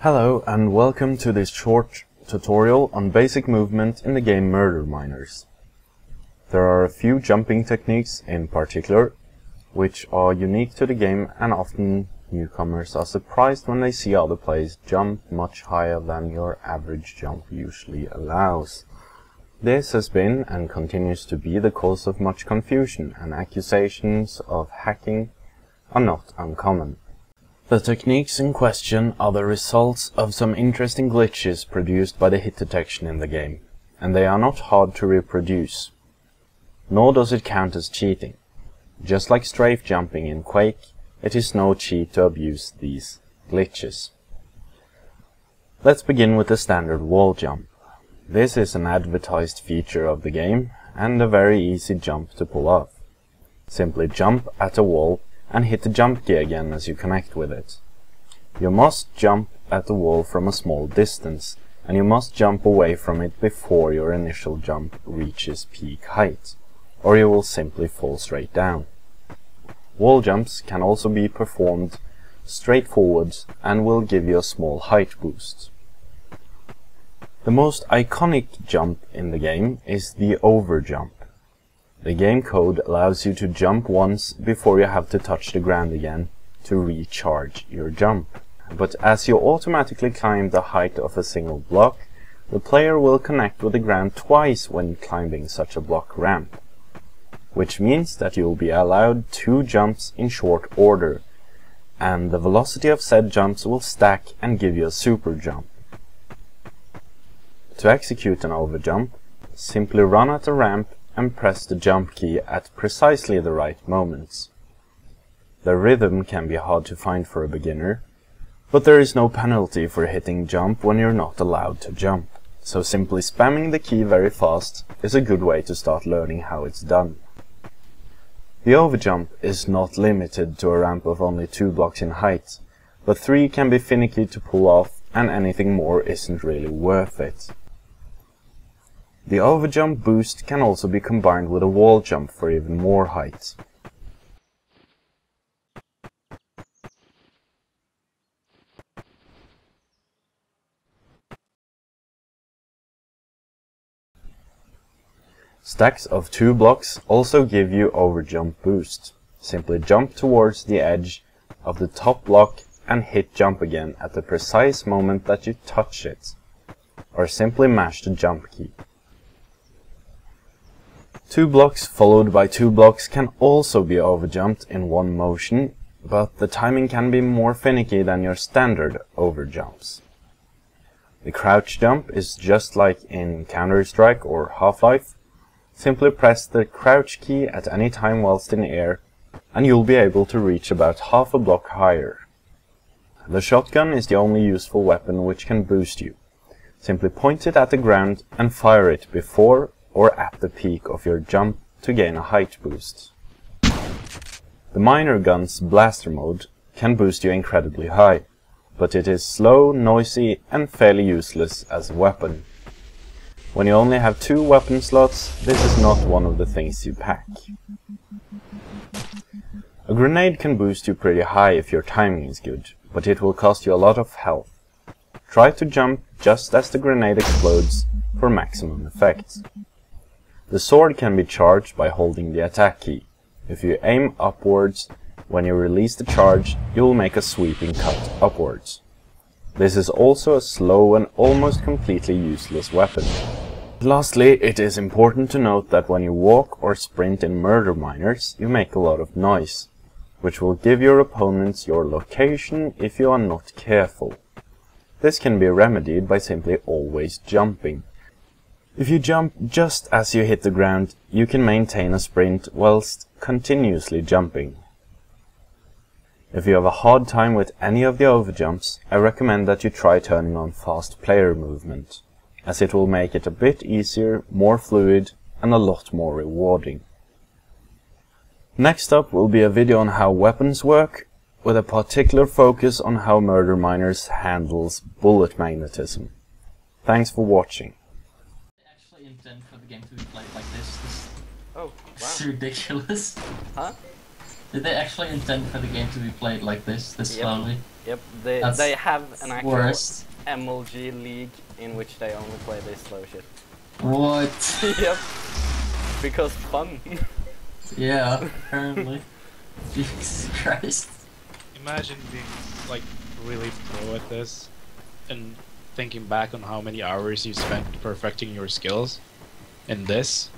Hello and welcome to this short tutorial on basic movement in the game Murder Miners. There are a few jumping techniques in particular which are unique to the game, and often newcomers are surprised when they see other players jump much higher than your average jump usually allows. This has been and continues to be the cause of much confusion, and accusations of hacking are not uncommon. The techniques in question are the results of some interesting glitches produced by the hit detection in the game, and they are not hard to reproduce. Nor does it count as cheating. Just like strafe jumping in Quake, it is no cheat to abuse these glitches. Let's begin with the standard wall jump. This is an advertised feature of the game, and a very easy jump to pull off. Simply jump at a wall and hit the jump key again as you connect with it. You must jump at the wall from a small distance, and you must jump away from it before your initial jump reaches peak height, or you will simply fall straight down. Wall jumps can also be performed straight forward and will give you a small height boost. The most iconic jump in the game is the Overjump. The game code allows you to jump once before you have to touch the ground again to recharge your jump. But as you automatically climb the height of a single block, the player will connect with the ground twice when climbing such a block ramp, which means that you will be allowed 2 jumps in short order, and the velocity of said jumps will stack and give you a super jump. To execute an overjump, simply run at the ramp and press the jump key at precisely the right moments. The rhythm can be hard to find for a beginner, but there is no penalty for hitting jump when you're not allowed to jump, so simply spamming the key very fast is a good way to start learning how it's done. The overjump is not limited to a ramp of only 2 blocks in height, but 3 can be finicky to pull off, and anything more isn't really worth it. The overjump boost can also be combined with a wall jump for even more height. Stacks of 2 blocks also give you overjump boost. Simply jump towards the edge of the top block and hit jump again at the precise moment that you touch it, or simply mash the jump key. 2 blocks followed by 2 blocks can also be overjumped in one motion, but the timing can be more finicky than your standard overjumps. The crouch jump is just like in Counter-Strike or Half-Life. Simply press the crouch key at any time whilst in air, and you'll be able to reach about half a block higher. The shotgun is the only useful weapon which can boost you. Simply point it at the ground and fire it before or at the peak of your jump to gain a height boost. The miner gun's blaster mode can boost you incredibly high, but it is slow, noisy and fairly useless as a weapon. When you only have 2 weapon slots, this is not one of the things you pack. A grenade can boost you pretty high if your timing is good, but it will cost you a lot of health. Try to jump just as the grenade explodes for maximum effect. The sword can be charged by holding the attack key. If you aim upwards, when you release the charge, you will make a sweeping cut upwards. This is also a slow and almost completely useless weapon. Lastly, it is important to note that when you walk or sprint in Murder Miners, you make a lot of noise, which will give your opponents your location if you are not careful. This can be remedied by simply always jumping. If you jump just as you hit the ground, you can maintain a sprint whilst continuously jumping. If you have a hard time with any of the overjumps, I recommend that you try turning on fast player movement, as it will make it a bit easier, more fluid and a lot more rewarding. Next up will be a video on how weapons work, with a particular focus on how Murder Miners handles bullet magnetism. Thanks for watching. Intend for the game to be played like this. Oh, wow. It's ridiculous. Huh? Did they actually intend for the game to be played like this Yep. slowly? Yep, That's they have an actual worst. MLG league in which they only play this slow shit. What? Yep, because fun. Yeah, apparently. Jesus Christ. Imagine being like really pro at this and thinking back on how many hours you spent perfecting your skills in this.